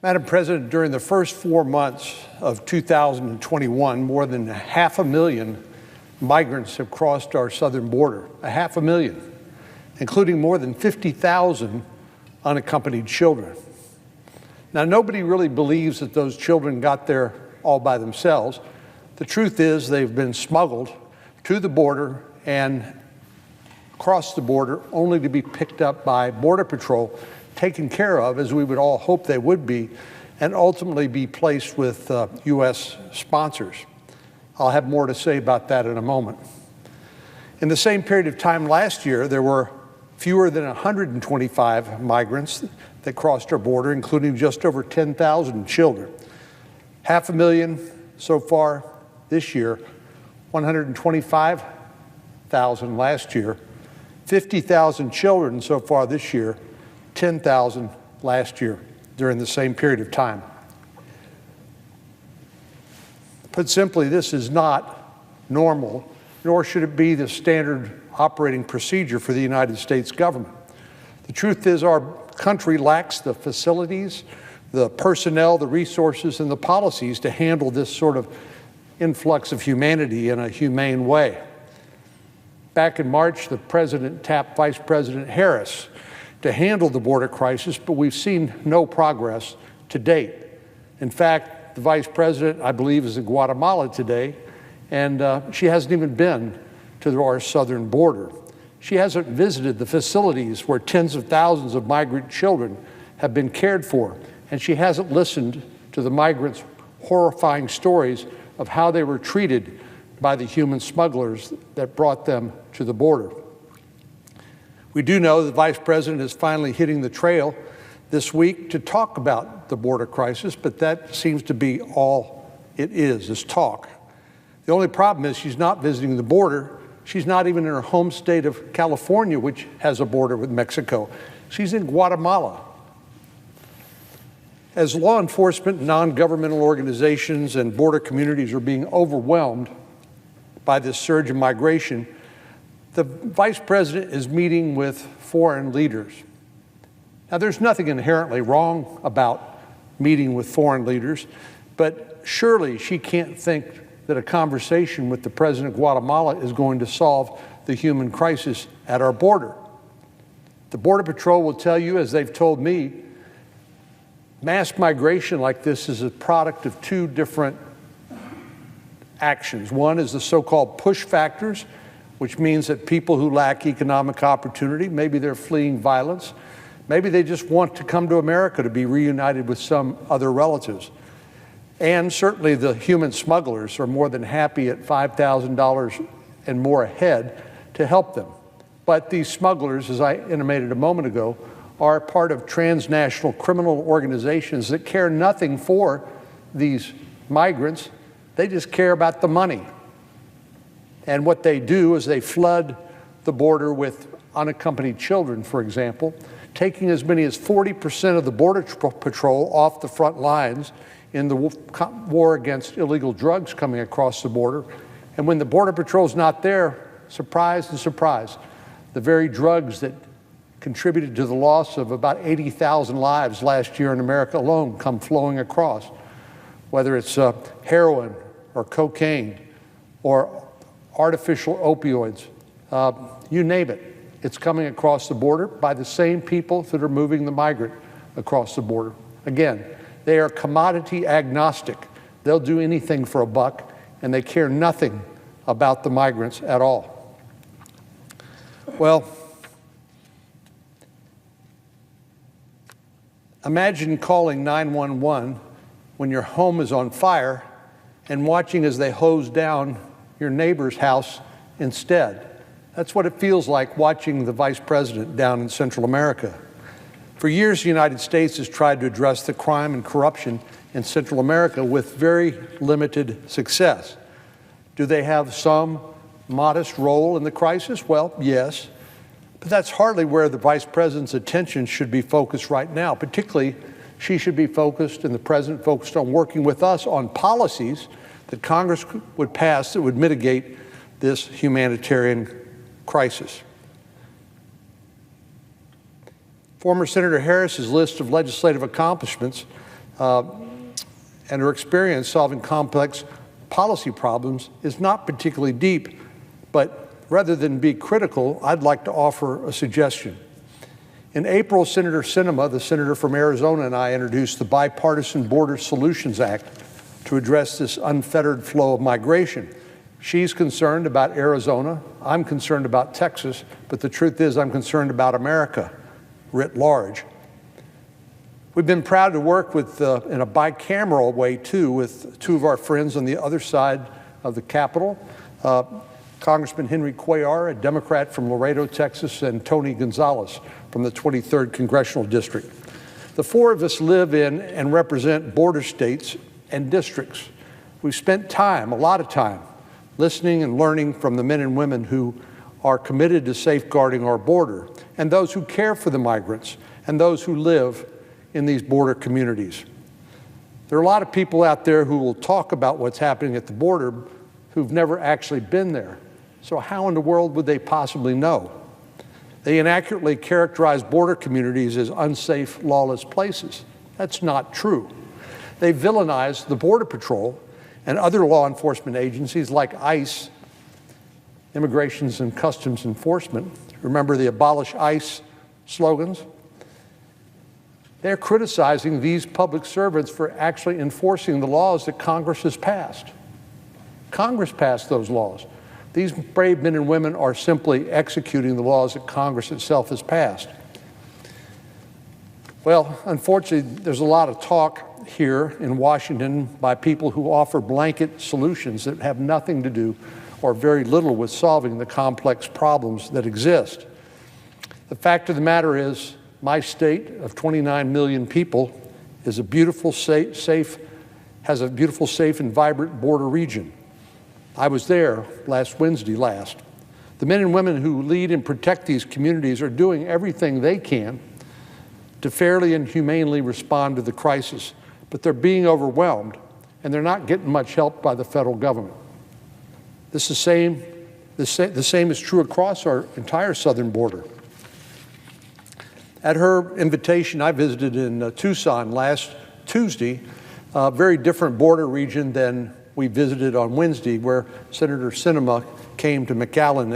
Madam President, during the first 4 months of 2021, more than 500,000 migrants have crossed our southern border, 500,000, including more than 50,000 unaccompanied children. Now, nobody really believes that those children got there all by themselves. The truth is they've been smuggled to the border and across the border only to be picked up by Border Patrol, taken care of, as we would all hope they would be, and ultimately be placed with U.S. sponsors. I'll have more to say about that in a moment. In the same period of time last year, there were fewer than 125 migrants that crossed our border, including just over 10,000 children. 500,000 so far this year, 125,000 last year, 50,000 children so far this year, 10,000 last year during the same period of time. Put simply, this is not normal, nor should it be the standard operating procedure for the United States government. The truth is our country lacks the facilities, the personnel, the resources, and the policies to handle this sort of influx of humanity in a humane way. Back in March, the President tapped Vice President Harris to handle the border crisis, but we've seen no progress to date. In fact, the Vice President, I believe, is in Guatemala today, and she hasn't even been to our southern border. She hasn't visited the facilities where tens of thousands of migrant children have been cared for, and she hasn't listened to the migrants' horrifying stories of how they were treated by the human smugglers that brought them to the border. We do know the Vice President is finally hitting the trail this week to talk about the border crisis, but that seems to be all it is talk. The only problem is she's not visiting the border. She's not even in her home state of California, which has a border with Mexico. She's in Guatemala. As law enforcement, non-governmental organizations, and border communities are being overwhelmed by this surge in migration, the Vice President is meeting with foreign leaders. Now, there's nothing inherently wrong about meeting with foreign leaders, but surely she can't think that a conversation with the President of Guatemala is going to solve the human crisis at our border. The Border Patrol will tell you, as they've told me, mass migration like this is a product of two different actions. One is the so-called push factors, which means that people who lack economic opportunity, maybe they're fleeing violence, maybe they just want to come to America to be reunited with some other relatives. And certainly the human smugglers are more than happy at $5,000 and more a head to help them. But these smugglers, as I intimated a moment ago, are part of transnational criminal organizations that care nothing for these migrants. They just care about the money. And what they do is they flood the border with unaccompanied children, for example, taking as many as 40% of the Border Patrol off the front lines in the war against illegal drugs coming across the border. And when the Border Patrol's not there, surprise and surprise, the very drugs that contributed to the loss of about 80,000 lives last year in America alone come flowing across, whether it's heroin or cocaine or artificial opioids, you name it. It's coming across the border by the same people that are moving the migrant across the border. Again, they are commodity agnostic. They'll do anything for a buck, and they care nothing about the migrants at all. Well, imagine calling 911 when your home is on fire and watching as they hose down your neighbor's house instead. That's what it feels like watching the Vice President down in Central America. For years, the United States has tried to address the crime and corruption in Central America with very limited success. Do they have some modest role in the crisis? Well, yes, but that's hardly where the Vice President's attention should be focused right now. Particularly, she should be focused, and the President focused, on working with us on policies that Congress would pass that would mitigate this humanitarian crisis. Former Senator Harris's list of legislative accomplishments and her experience solving complex policy problems is not particularly deep, but rather than be critical, I'd like to offer a suggestion. In April, Senator Sinema, the senator from Arizona, and I introduced the Bipartisan Border Solutions Act to address this unfettered flow of migration. She's concerned about Arizona, I'm concerned about Texas, but the truth is I'm concerned about America writ large. We've been proud to work with, in a bicameral way too, with two of our friends on the other side of the Capitol, Congressman Henry Cuellar, a Democrat from Laredo, Texas, and Tony Gonzalez from the 23rd Congressional District. The four of us live in and represent border states and districts. We've spent time, a lot of time, listening and learning from the men and women who are committed to safeguarding our border, and those who care for the migrants, and those who live in these border communities. There are a lot of people out there who will talk about what's happening at the border who've never actually been there. So how in the world would they possibly know? They inaccurately characterize border communities as unsafe, lawless places. That's not true. They villainize the Border Patrol and other law enforcement agencies like ICE, Immigration and Customs Enforcement. Remember the Abolish ICE slogans? They're criticizing these public servants for actually enforcing the laws that Congress has passed. Congress passed those laws. These brave men and women are simply executing the laws that Congress itself has passed. Well, unfortunately, there's a lot of talk here in Washington by people who offer blanket solutions that have nothing to do or very little with solving the complex problems that exist. The fact of the matter is, my state of 29 million people is a beautiful, has a beautiful, safe, and vibrant border region. I was there last Wednesday. The men and women who lead and protect these communities are doing everything they can to fairly and humanely respond to the crisis, but they're being overwhelmed, and they're not getting much help by the federal government. The same is true across our entire southern border. At her invitation, I visited in Tucson last Tuesday, a very different border region than we visited on Wednesday, where Senator Sinema came to McAllen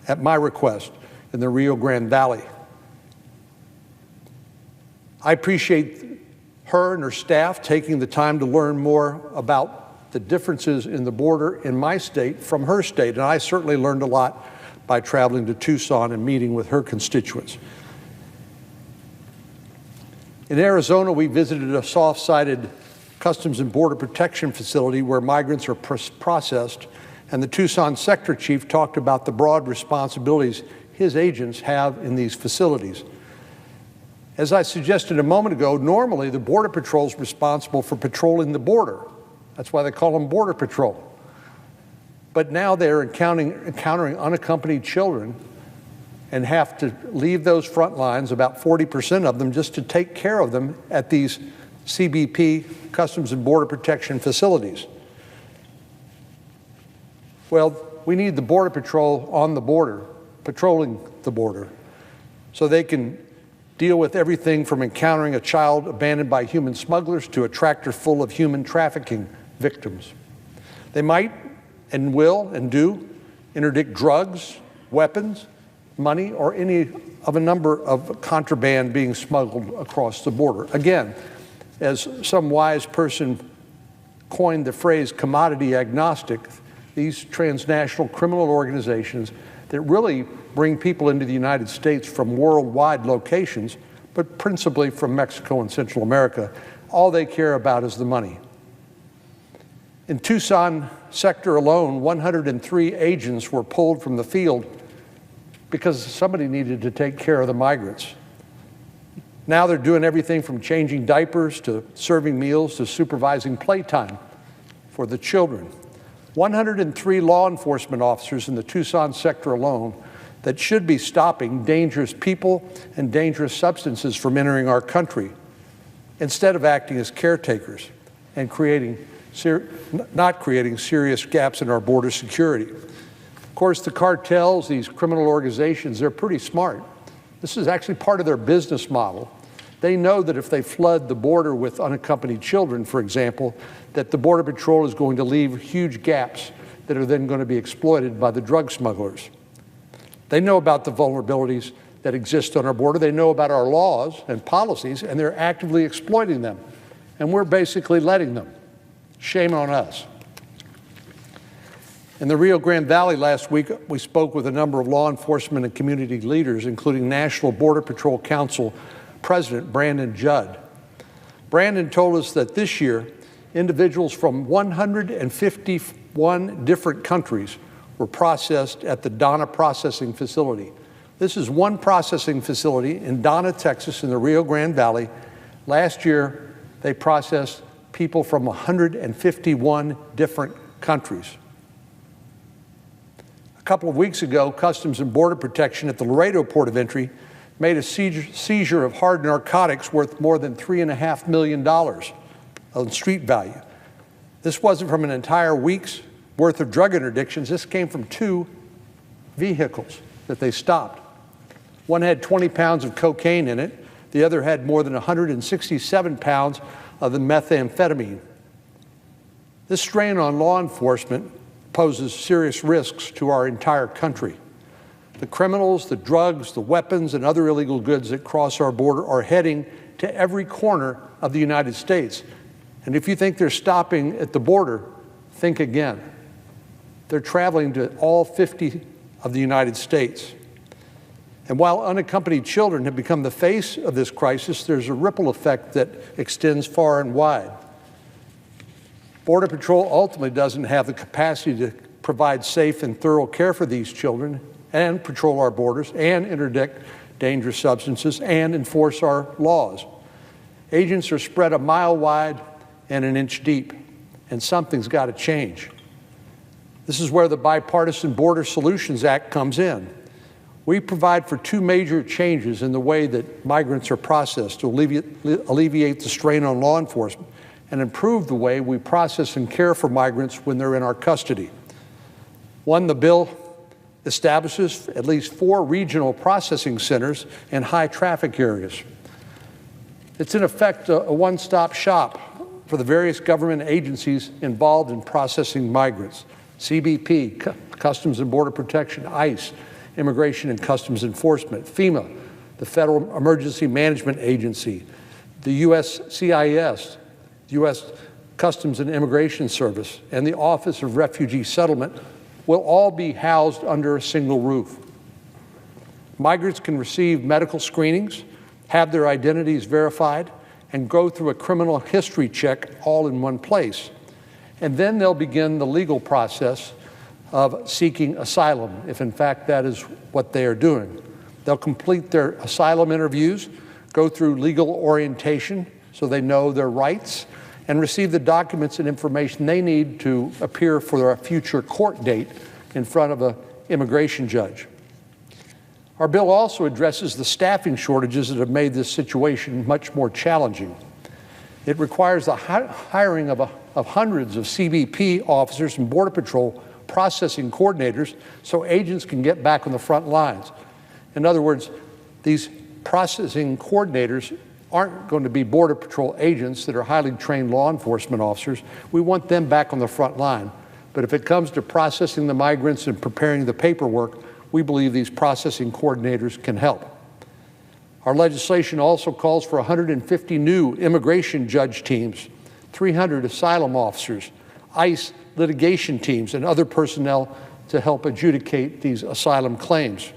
at my request in the Rio Grande Valley. I appreciate her and her staff taking the time to learn more about the differences in the border in my state from her state, and I certainly learned a lot by traveling to Tucson and meeting with her constituents. In Arizona, we visited a soft-sided Customs and Border Protection facility where migrants are processed, and the Tucson sector chief talked about the broad responsibilities his agents have in these facilities. As I suggested a moment ago, normally the Border Patrol is responsible for patrolling the border. That's why they call them Border Patrol. But now they're encountering unaccompanied children and have to leave those front lines, about 40% of them, just to take care of them at these CBP, Customs and Border Protection facilities. Well, we need the Border Patrol on the border, patrolling the border, so they can deal with everything from encountering a child abandoned by human smugglers to a tractor full of human trafficking victims. They might and will and do interdict drugs, weapons, money, or any of a number of contraband being smuggled across the border. Again, as some wise person coined the phrase commodity agnostic, these transnational criminal organizations that really bring people into the United States from worldwide locations, but principally from Mexico and Central America, all they care about is the money. In Tucson sector alone, 103 agents were pulled from the field because somebody needed to take care of the migrants. Now they're doing everything from changing diapers to serving meals to supervising playtime for the children. 103 law enforcement officers in the Tucson sector alone that should be stopping dangerous people and dangerous substances from entering our country, instead of acting as caretakers and not creating serious gaps in our border security. Of course, the cartels, these criminal organizations, they're pretty smart. This is actually part of their business model. They know that if they flood the border with unaccompanied children, for example, that the Border Patrol is going to leave huge gaps that are then going to be exploited by the drug smugglers. They know about the vulnerabilities that exist on our border. They know about our laws and policies, and they're actively exploiting them. And we're basically letting them. Shame on us. In the Rio Grande Valley last week, we spoke with a number of law enforcement and community leaders, including National Border Patrol Council President Brandon Judd. Brandon told us that this year, individuals from 151 different countries were processed at the Donna Processing Facility. This is one processing facility in Donna, Texas, in the Rio Grande Valley. Last year, they processed people from 151 different countries. A couple of weeks ago, Customs and Border Protection at the Laredo Port of Entry made a seizure of hard narcotics worth more than $3.5 million on street value. This wasn't from an entire week's worth of drug interdictions. This came from 2 vehicles that they stopped. One had 20 pounds of cocaine in it. The other had more than 167 pounds of the methamphetamine. This strain on law enforcement poses serious risks to our entire country. The criminals, the drugs, the weapons, and other illegal goods that cross our border are heading to every corner of the United States. And if you think they're stopping at the border, think again. They're traveling to all 50 of the United States. And while unaccompanied children have become the face of this crisis, there's a ripple effect that extends far and wide. Border Patrol ultimately doesn't have the capacity to provide safe and thorough care for these children and patrol our borders and interdict dangerous substances and enforce our laws. Agents are spread a mile wide and an inch deep, and something's got to change. This is where the Bipartisan Border Solutions Act comes in. We provide for 2 major changes in the way that migrants are processed to alleviate the strain on law enforcement and improve the way we process and care for migrants when they're in our custody. One, the bill establishes at least 4 regional processing centers in high traffic areas. It's in effect a one-stop shop for the various government agencies involved in processing migrants: CBP, Customs and Border Protection, ICE, Immigration and Customs Enforcement, FEMA, the Federal Emergency Management Agency, the USCIS, U.S. Customs and Immigration Service, and the Office of Refugee Settlement will all be housed under a single roof. Migrants can receive medical screenings, have their identities verified, and go through a criminal history check all in one place. And then they'll begin the legal process of seeking asylum, if in fact that is what they are doing. They'll complete their asylum interviews, go through legal orientation so they know their rights, and receive the documents and information they need to appear for a future court date in front of an immigration judge. Our bill also addresses the staffing shortages that have made this situation much more challenging. It requires the hiring of hundreds of CBP officers and Border Patrol processing coordinators so agents can get back on the front lines. In other words, these processing coordinators aren't going to be Border Patrol agents that are highly trained law enforcement officers. We want them back on the front line. But if it comes to processing the migrants and preparing the paperwork, we believe these processing coordinators can help. Our legislation also calls for 150 new immigration judge teams, 300 asylum officers, ICE litigation teams, and other personnel to help adjudicate these asylum claims.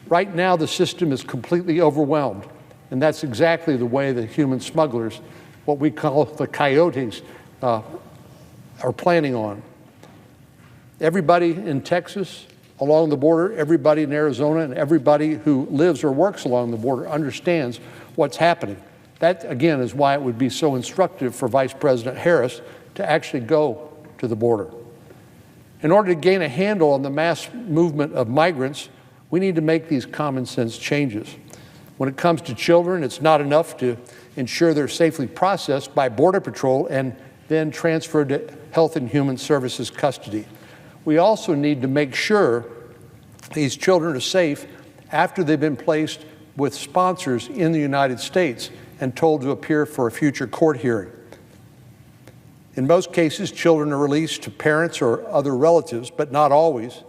Right now, the system is completely overwhelmed, and that's exactly the way the human smugglers, what we call the coyotes, are planning on. Everybody in Texas, along the border, everybody in Arizona, and everybody who lives or works along the border understands what's happening. That, again, is why it would be so instructive for Vice President Harris to actually go to the border. In order to gain a handle on the mass movement of migrants, we need to make these common sense changes. When it comes to children, it's not enough to ensure they're safely processed by Border Patrol and then transferred to Health and Human Services custody. We also need to make sure these children are safe after they've been placed with sponsors in the United States and told to appear for a future court hearing. In most cases, children are released to parents or other relatives, but not always.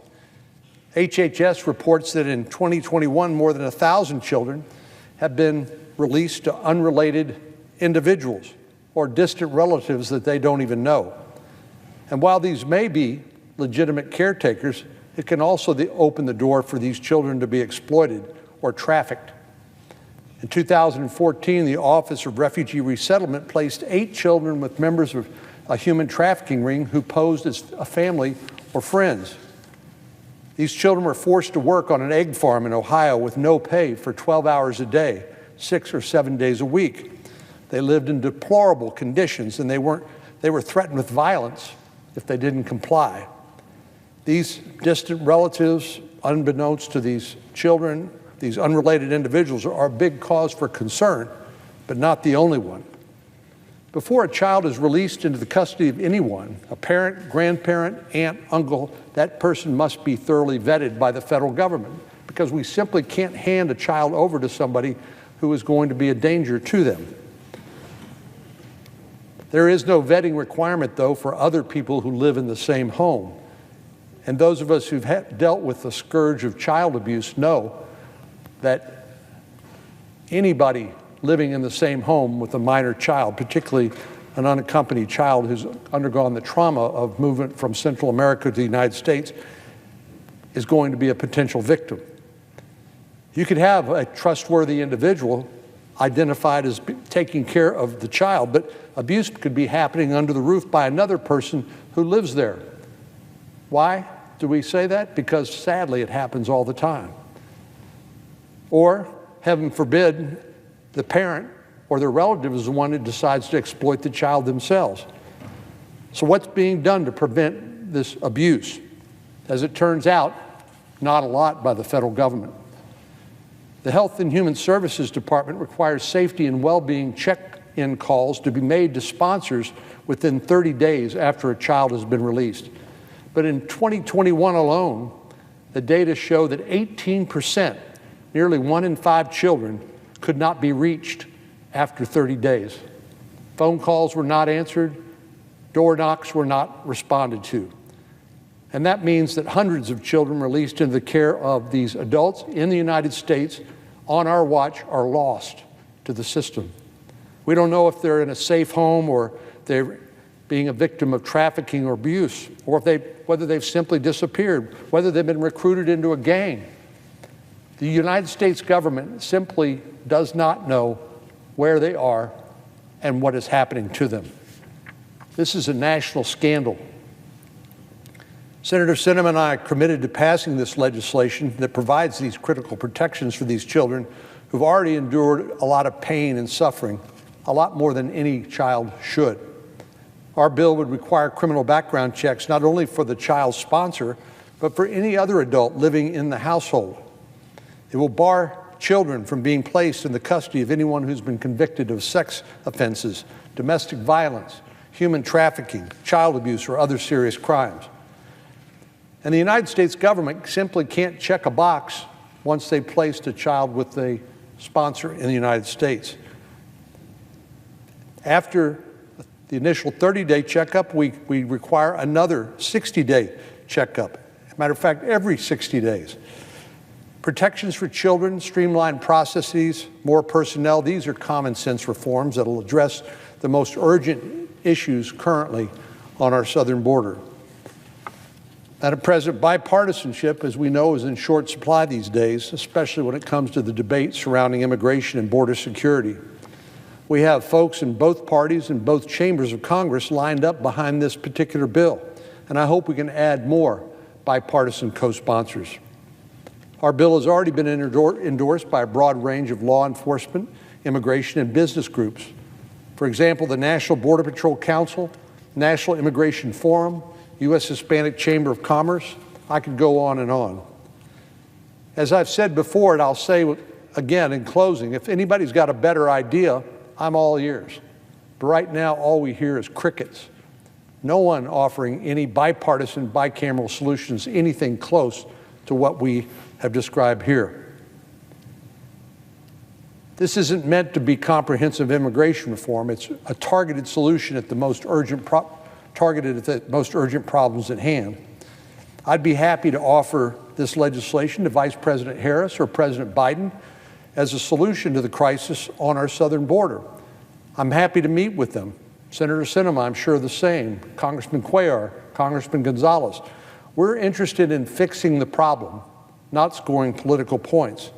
HHS reports that in 2021, more than 1,000 children have been released to unrelated individuals or distant relatives that they don't even know. And while these may be legitimate caretakers, it can also open the door for these children to be exploited or trafficked. In 2014, the Office of Refugee Resettlement placed 8 children with members of a human trafficking ring who posed as a family or friends. These children were forced to work on an egg farm in Ohio with no pay for 12 hours a day, 6 or 7 days a week. They lived in deplorable conditions, and they were threatened with violence if they didn't comply. These distant relatives, unbeknownst to these children, these unrelated individuals, are a big cause for concern, but not the only one. Before a child is released into the custody of anyone, a parent, grandparent, aunt, uncle, that person must be thoroughly vetted by the federal government, because we simply can't hand a child over to somebody who is going to be a danger to them. There is no vetting requirement, though, for other people who live in the same home. And those of us who've dealt with the scourge of child abuse know that anybody living in the same home with a minor child, particularly an unaccompanied child who's undergone the trauma of movement from Central America to the United States, is going to be a potential victim. You could have a trustworthy individual identified as taking care of the child, but abuse could be happening under the roof by another person who lives there. Why do we say that? Because sadly it happens all the time. Or, heaven forbid, the parent or their relative is the one who decides to exploit the child themselves. So what's being done to prevent this abuse? As it turns out, not a lot by the federal government. The Health and Human Services Department requires safety and well-being check-in calls to be made to sponsors within 30 days after a child has been released. But in 2021 alone, the data show that 18%, nearly 1 in 5 children, could not be reached after 30 days. Phone calls were not answered, door knocks were not responded to. And that means that hundreds of children released into the care of these adults in the United States on our watch are lost to the system. We don't know if they're in a safe home or they're being a victim of trafficking or abuse, or whether they've simply disappeared, whether they've been recruited into a gang. The United States government simply does not know where they are and what is happening to them. This is a national scandal. Senator Sinema and I are committed to passing this legislation that provides these critical protections for these children who've already endured a lot of pain and suffering, a lot more than any child should. Our bill would require criminal background checks not only for the child's sponsor, but for any other adult living in the household. It will bar children from being placed in the custody of anyone who's been convicted of sex offenses, domestic violence, human trafficking, child abuse, or other serious crimes. And the United States government simply can't check a box once they've placed a child with a sponsor in the United States. After the initial 30-day checkup, we require another 60-day checkup. As a matter of fact, every 60 days. Protections for children, streamlined processes, more personnel, these are common sense reforms that will address the most urgent issues currently on our southern border. Madam President, bipartisanship, as we know, is in short supply these days, especially when it comes to the debate surrounding immigration and border security. We have folks in both parties and both chambers of Congress lined up behind this particular bill, and I hope we can add more bipartisan co-sponsors. Our bill has already been endorsed by a broad range of law enforcement, immigration, and business groups. For example, the National Border Patrol Council, National Immigration Forum, U.S. Hispanic Chamber of Commerce. I could go on and on. As I've said before, and I'll say again in closing, if anybody's got a better idea, I'm all ears. But right now, all we hear is crickets. No one offering any bipartisan, bicameral solutions, anything close to what we have described here. This isn't meant to be comprehensive immigration reform. It's a targeted solution at the most urgent problems at hand. I'd be happy to offer this legislation to Vice President Harris or President Biden as a solution to the crisis on our southern border. I'm happy to meet with them. Senator Sinema, I'm sure the same. Congressman Cuellar, Congressman Gonzalez. We're interested in fixing the problem, not scoring political points.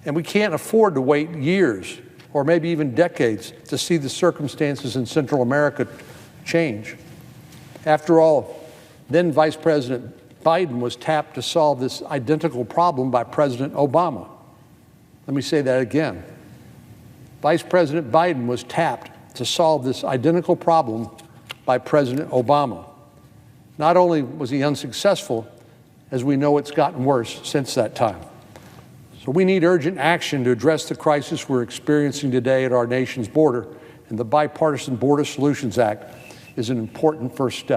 And we can't afford to wait years or maybe even decades to see the circumstances in Central America change. After all, then Vice President Biden was tapped to solve this identical problem by President Obama. Let me say that again. Vice President Biden was tapped to solve this identical problem by President Obama. Not only was he unsuccessful, as we know, it's gotten worse since that time. So we need urgent action to address the crisis we're experiencing today at our nation's border, and the Bipartisan Border Solutions Act is an important first step.